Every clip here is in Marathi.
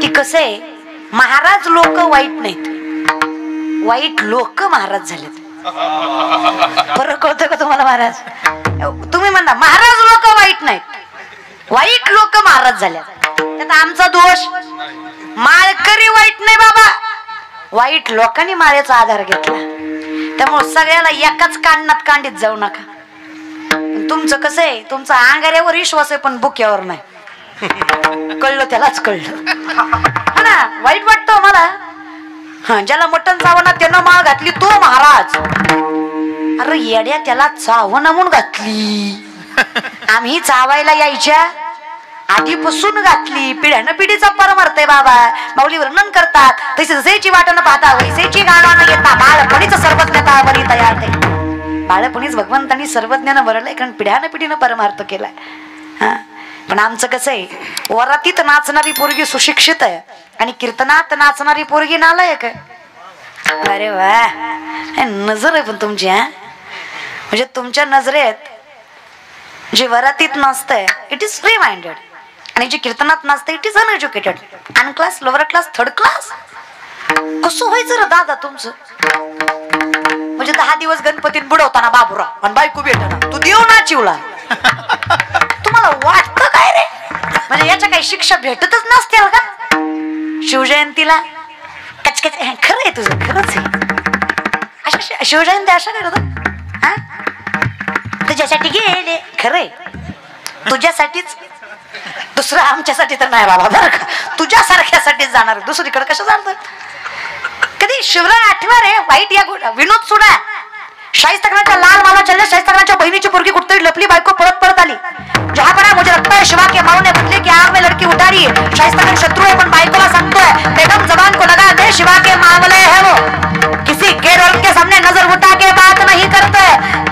की कसं आहे, महाराज लोक वाईट नाहीत, वाईट लोक महाराज झालेत. फरक कळतोय का तुम्हाला? महाराज तुम्ही म्हणता महाराज लोक वाईट नाहीत, वाईट लोक महाराज झाले. त्यात आमचा दोष, माळकरी वाईट नाही बाबा, वाईट लोकांनी माळेचा आधार घेतला. त्यामुळे सगळ्याला एकाच कांडणात कांडीत जाऊ नका. तुमचं कसं आहे, तुमचा अंगाऱ्यावर विश्वास आहे पण बुक्यावर नाही. कळलं त्यालाच कळलं ना. वाईट वाटतं मला. ज्याला मटण चावना त्यानं माळ घातली तो महाराज. अरे येड्या, त्याला चावना म्हणून घातली. आम्ही चावायला यायच्या आधीपासून घातली. पिढ्यानं पिढीचा परमार्थ आहे बाबा. माऊली वर्णन करतात, तशी जसेची वाटणं पाहता वैसेची गाणं येता. बाळपणीच सर्वज्ञता बरी तयार ते. बाळपणीच भगवंतांनी सर्वज्ञानं भरलंय, कारण पिढ्यानं पिढीनं परमार्थ केलाय. हा, पण आमचं कसं आहे, वरातीत नाचणारी पोरगी सुशिक्षित आहे आणि कीर्तनात नाचणारी पोरगी नालायक आहे. अरे वा, नजर आहे पण तुमची. म्हणजे तुमच्या नजरेत जे वरातीत नाचतंय इट इज फ्री माइंडेड, आणि जे कीर्तनात नाचतंय it is uneducated. Unclass, lower class, third class. कसं व्हायचं रे दादा तुमचं? म्हणजे 10 दिवस गणपतीत बुडवताना बाबूराव आणि बायको भेटना, तू देव ना चिवला. तुम्हाला वाटतं काय रे? म्हणजे याच्या काही शिक्षा भेटतच नसतील का? शिवजयंतीला कचकच. खरं आहे तुझं, खरंच आहे. अशा शिवजयंती अशा करतो हा, तुझ्यासाठी गेले. खरंय, तुझ्यासाठीच. दुसरं आमच्यासाठी तर नाही बाबा, बरं का? तुझ्यासारख्यासाठीच जाणार, दुसरीकडे कसं जाणार? कधी शिवराय आठवा रे वाईट या विनोद सोडा. शाहिस्तखानाच्या लाल माला चलले, शाहिस्तखानाच्या बहिणीची पोरगी कुठतरी लपली, बायको पळत पळत आली. जहा पडा मुझे लगता है शिवा के माओ ने बदले की आग में लड़की उतारी है. शाहिस्तखान शत्रु है पण बायकोला सांगतोय बेगम जबान को लगा दे, शिवा के मामले है वो, किसी गैर औरत के सामने नजर उठा के बात नहीं करते.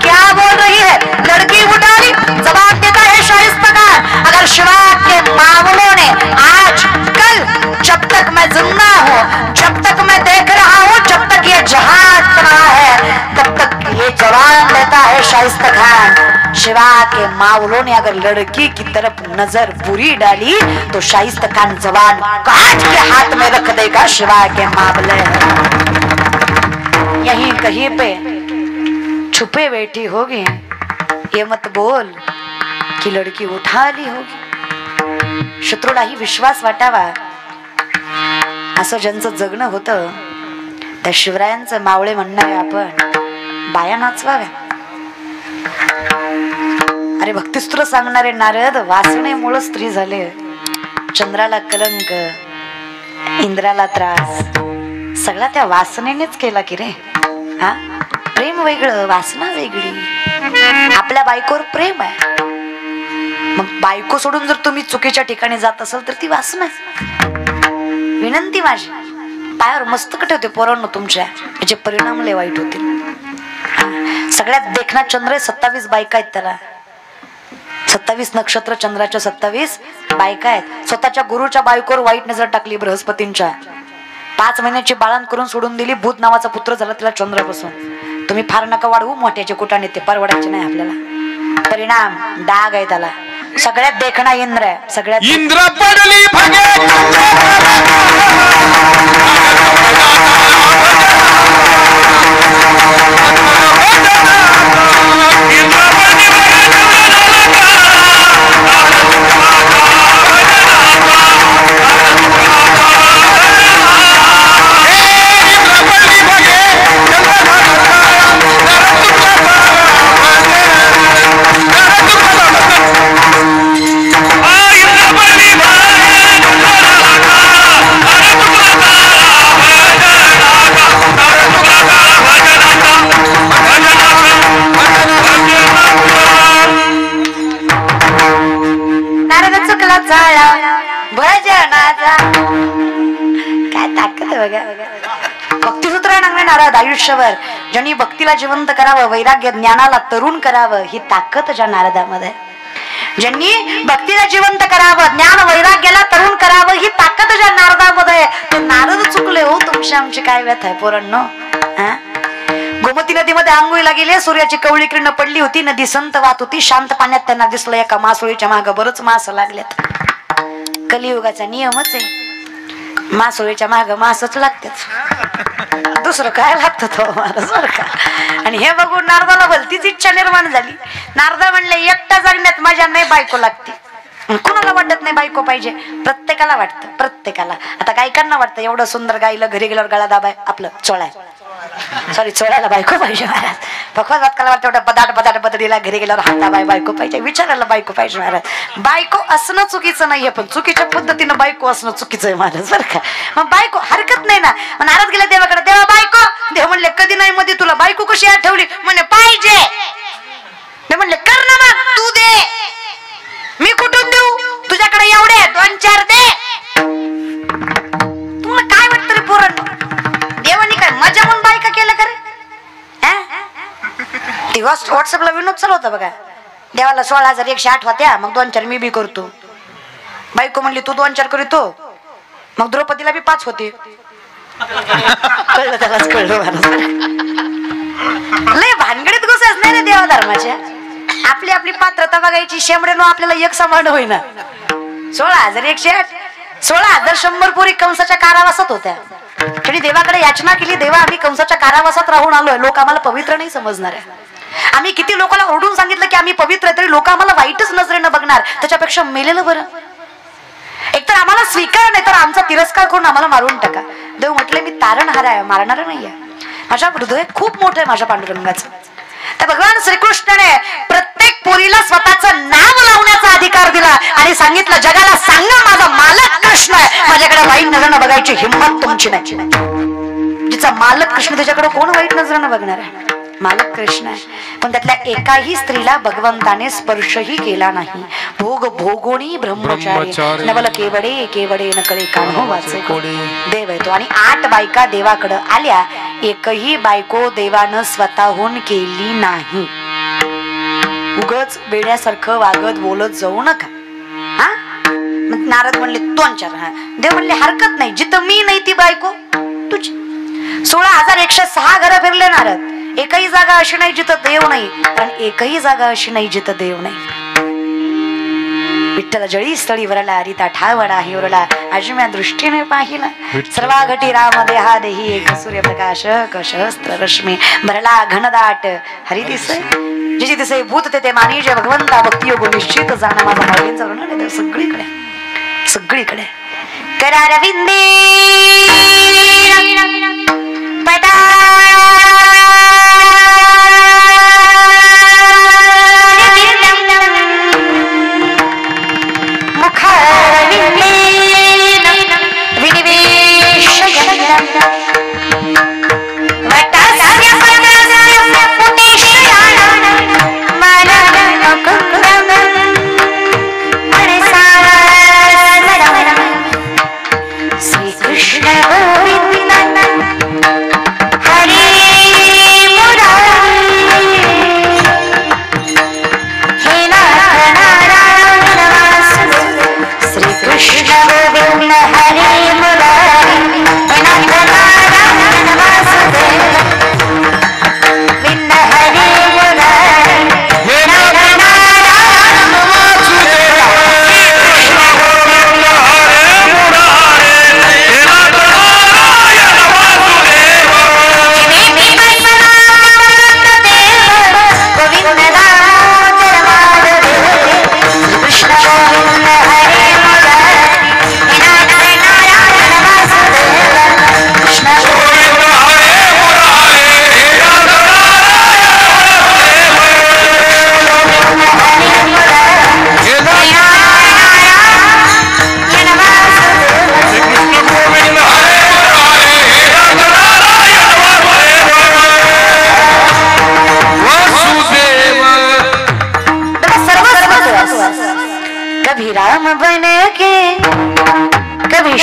क्या बोल रही है? लड़की उतारी. जवाब देता है शाहिस्तखान, अगर शिवा के मामलों ने आज कल, जब तक मैं जिंदा हूँ, जब तक मैं देख रहा हूँ, जब तक ये जहाज रहा है, तब तक ये जवान लेता है शाहिस्तखान. शिवा के मावलों ने अगर लड़की की तरफ नजर बुरी डाली तो शाहिस्तखान जवान काट के हाथ में रख देगा. शिवा के मामले यहीं कहीं पे छुपे बैठी होगी, ये मत बोल कि लड़की उठा ली होगी. शत्रूलाही विश्वास वाटावा असं ज्यांचं जगणं होतं, त्या शिवरायांचं मावळे म्हणणारे आपण बाया नाचवाव्या. अरे भक्तिस्तुत्र सांगणारे नारद वासनेमुळे स्त्री झाले. चंद्राला कलंक, इंद्राला त्रास, सगळा त्या वासनेनेच केला की रे. हा, प्रेम वेगळं, वासना वेगळी. आपल्या बायकोवर प्रेम आहे, मग बायको सोडून जर तुम्ही चुकीच्या ठिकाणी जात असाल तर ती वासना. विनंती माझी, पायावर मस्तक ठेवते पोरांनो तुमच्या, याचे परिणाम लय वाईट होतील. सगळ्यात देखना चंद्र 27 बायका आहेत त्याला. 27 नक्षत्र चंद्राच्या 27 बायका आहेत. स्वतःच्या गुरुच्या बायकोवर वाईट नजर टाकली बृहस्पतींच्या. 5 महिन्याची बाळान करून सोडून दिली. बुध नावाचा पुत्र झाला तिला चंद्रापासून. तुम्ही फार नका वाढवू, मोठ्याचे कुटाने ते परवडायचे नाही आपल्याला. परिणाम डाग आहे त्याला. सगळ्यात देखणा इंद्र आहे. सगळ्यात इंद्र पडली आयुष्यभर ज्यांनी भक्तीला जिवंत करावं, वैराग्य ज्ञानाला तरुण करावं, ही ताकद ज्या नारदामध्ये. ज्यांनी भक्तीला जिवंत करावं, ज्ञान वैराग्याला तरुण करावं, ही ताकद ज्या नारदामध्ये. ते नारद चुकले हो. तुमची आमची काय व्यथा आहे पोरांनो. गोमती नदीमध्ये आंघोळीला गेले. सूर्याची कवळी किरण पडली होती. नदी संत वाहत होती. शांत पाण्यात त्यांना दिसलं एका मासोळीच्या मागे बरंच मास लागल्यात. कलियुगाचा नियमच आहे. मासोळीच्या माग मासच लागतेच, दुसरं काय लागतं तो मला बरं का. आणि हे बघून नारदाला भलतीच इच्छा निर्माण झाली. नारदा म्हणले एकटा जगण्यात माझ्या नाही बायको लागते. कुणाला वाटत नाही बायको पाहिजे? प्रत्येकाला वाटतं, प्रत्येकाला. आता गायकांना वाटतं एवढं सुंदर गायलं, घरी गेल्यावर गळा दाबाय आपलं चोळाय, सॉरी चोळायला बायको पाहिजे महाराज. भगवान वाटकाला वाटतं एवढं बदाट बदडीला घरी गेल्यावर हात दाबाय बायको पाहिजे, विचारायला बायको पाहिजे महाराज. बायको असणं चुकीचं नाहीये, पण चुकीच्या पद्धतीनं बायको असणं चुकीचं आहे महाराज बरं का. मग बायको हरकत नाही ना. मग नाराज गेला देवाकडे, देवा बायको. देव म्हणले कधी नाही मध्ये तुला बायको कशी आठवली? म्हणे पाहिजे. देव म्हणले कर ना मग, तू दे. मी कुठून देऊ? तुझ्याकडे एवढे 2-4 दे. तुम्हाला काय वाटतं रे पोरांनो? देवानी काय मजा म्हणून बायका केलं का रे? व्हॉट्सअपला विनोद चालू होता बघा, देवाला 16,108 होत्या, मग 2-4 मी बी करतो. बायको म्हणली तू 2-4 करीतो, मग द्रौपदीला बी 5 होते. कळलं त्यालाच कळलं मला. लय भानगडीत घुसायच नाही रे देवा धर्माच्या. आपली आपली पात्रता बघायची. शेंबड्यानो आपल्याला एक समान होईना. 16,108 16,100 पोरी कंसाच्या कारावासात होत्या. त्यांनी देवाकडे याचना केली, देवा आम्ही कंसाच्या कारावासात राहून आलोय, लोक आम्हाला पवित्र नाही समजणार आहे. आम्ही किती लोकांना ओरडून सांगितलं की आम्ही पवित्र आहे, तरी लोक आम्हाला वाईटच नजरेनं बघणार. त्याच्यापेक्षा मेलेलं बरं. एकतर आम्हाला स्वीकार नाही तर आमचा तिरस्कार करून आम्हाला मारून टाका. देव म्हटले मी तारणहार आहे, मारणार नाहीये. माझ्या हृदय खूप मोठं आहे माझ्या पांडुरंगाचं. तर भगवान श्रीकृष्णाने प्रत्येक पोरीला स्वतःचं नाव लावण्याचा अधिकार दिला आणि सांगितलं जगाला सांगा माझा मालक कृष्ण आहे, माझ्याकडे वाईट नजरेनं बघायची हिंमत तुमची नाही. जिचा मालक कृष्ण त्याच्याकडे कोण वाईट नजरेनं बघणार आहे? मालक कृष्ण आहे. पण त्यातल्या एकाही स्त्रीला भगवंताने स्पर्शही केला नाही. भोग भोगोणी ब्रह्मचारी नवल केवडे केवडे नकळे कान्हो वाचे देव आहे तो. आणि 8 बायका देवाकडे आल्या, एकही बायको देवानं स्वतःहून केली नाही. उगच बेड्यासारखं वागत बोलत जाऊ नका. हा नारद म्हणले 2-4. हा देव म्हणले हरकत नाही, जिथं मी नाही ती बायको तुझी. 16,106 घरं फिरले नारद. एकही जागा अशी नाही जिथं देव नाही, कारण एकही जागा अशी नाही जिथं देव नाही. विठ्ठल जळी स्थळी वरला, रिता ठावडा हिवरला, अजम्या दृष्टीने पाहिला. सर्वाघटी राम देहा देही, एक सूर्यप्रकाश सहस्त्र रश्मी भरला घनदाट हरी दिसे. जिची दिसे भूत ते मानी जे भगवंता भक्ती योग निश्चित जाणं. माझा माऊलींचा वर्णन आहे देव सगळीकडे सगळीकडे. करारविंदे पदा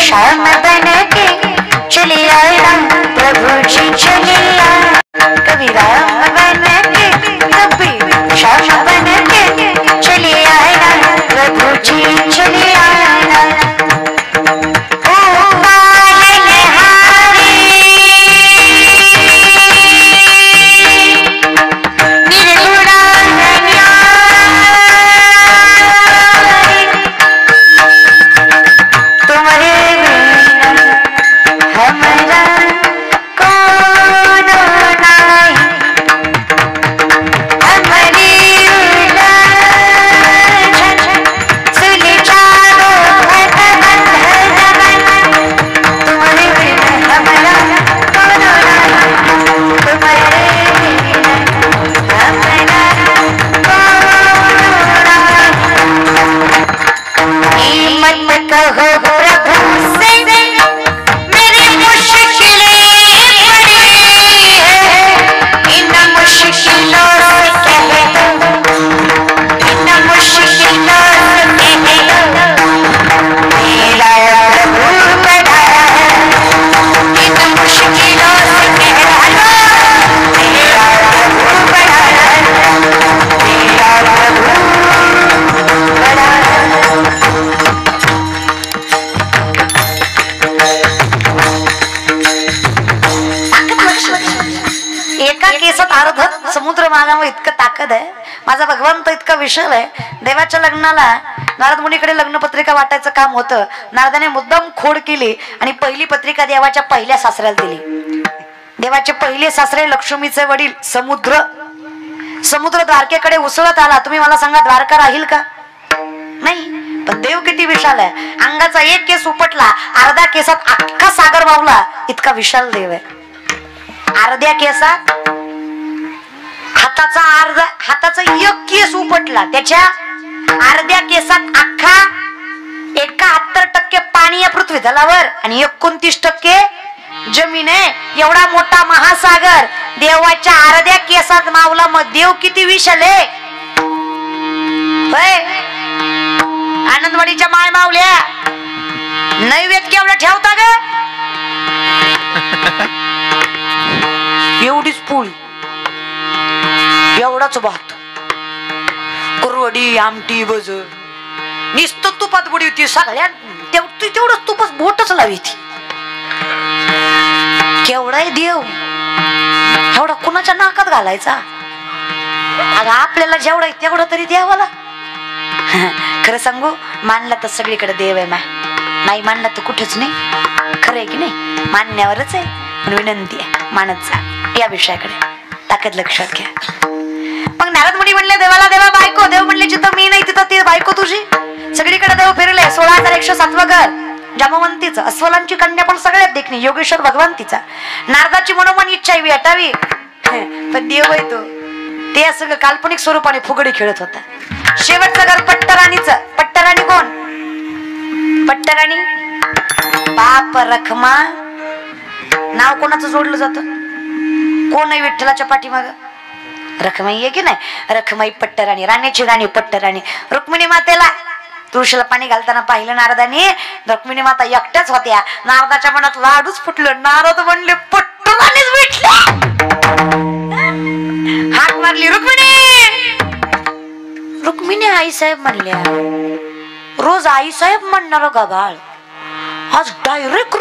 श्याम बन के चली आया प्रभु जी चली आया. कभी राम बन के कभी श्याम बन के चली आया प्रभु जी चली आया. समुद्र मागावर इतकं ताकद आहे, माझा भगवंत इतका विशाल आहे. देवाच्या लग्नाला नारद मुनीकडे लग्नपत्रिका वाटायचं काम होतं. नारदाने मुद्दाम खोड केली आणि पहिली पत्रिका देवाच्या पहिल्या सासऱ्याला दिली. देवाचे पहिले सासरे लक्ष्मीचे वडील समुद्र. समुद्र द्वारकेकडे उसळत आला. तुम्ही मला सांगा द्वारका राहील का? नाही. पण देव किती विशाल आहे. अंगाचा एक केस उपटला, अर्ध्या केसात अख्खा सागर वावला, इतका विशाल देव आहे. अर्ध्या केसात हाताचा एक केस उपटला, त्याच्या अर्ध्या केसात अख्खा 71% पाणी आहे पृथ्वी तलावर आणि 29% जमीन आहे. एवढा मोठा महासागर देवाच्या अर्ध्या केसात मावला. मग देव किती विशाल आहे. आनंदवाडीच्या माय मावल्या नैवेद्य केवढं ठेवता ग? एवढीच पोळी, एवढाच भात, कुरवडी, आमटी, भज, नुसतं तुपात बुडी होती. सगळ्या तेवढंच तुपच बोटच लावी ती. केवढा देव, एवढा कुणाच्या नाकात घालायचा? अगं आपल्याला जेवढा तेवढं तरी द्यावाला. खरं सांगू, मानला तर सगळीकडे देव आहे. नाही मानला तर कुठेच नाही. खरं आहे की नाही? मानण्यावरच आहे. पण विनंती आहे, मानत जा. या विषयाकडे ताकद लक्षात घ्या. मग नारद मुनी म्हणले देवाला, देवा बायको. देव म्हणले जिथं मी नाही तिथं ती बायको तुझी. सगळीकडे देव फिरले. 16,107 घर. जामवंतीचं अस्वलांची कन्या पण सगळ्यात देखणी. योगेश्वर भगवंतीचा. नारदाची मनोमन इच्छा भेटावी, पण देव आहे तो. ते असं काल्पनिक स्वरूपाने फुगडी खेळत होता. शेवटचं घर पट्टराणीचं. पट्टराणी कोण? पट्टराणी बाप रखमा. नाव कोणाचं जोडलं जातं? कोण आहे विठ्ठलाच्या पाठीमाग? रखमाई आहे की नाही? रखमाई पट्टराणी. राणीची राणी पट्टराणी. रुक्मिणी मातेला तुळशीला पाणी घालताना पाहिलं नारदाने. रुक्मिणी माता एकट्याच होत्या. नारदाच्या मनात लाडूच फुटलं. नारद म्हणले पट्टराणीच भेटली. हाक मारली, रुक्मिणी. रुक्मिणी आईसाहेब म्हणल्या. रोज आईसाहेब म्हणणार गबाळ, आज डायरेक्ट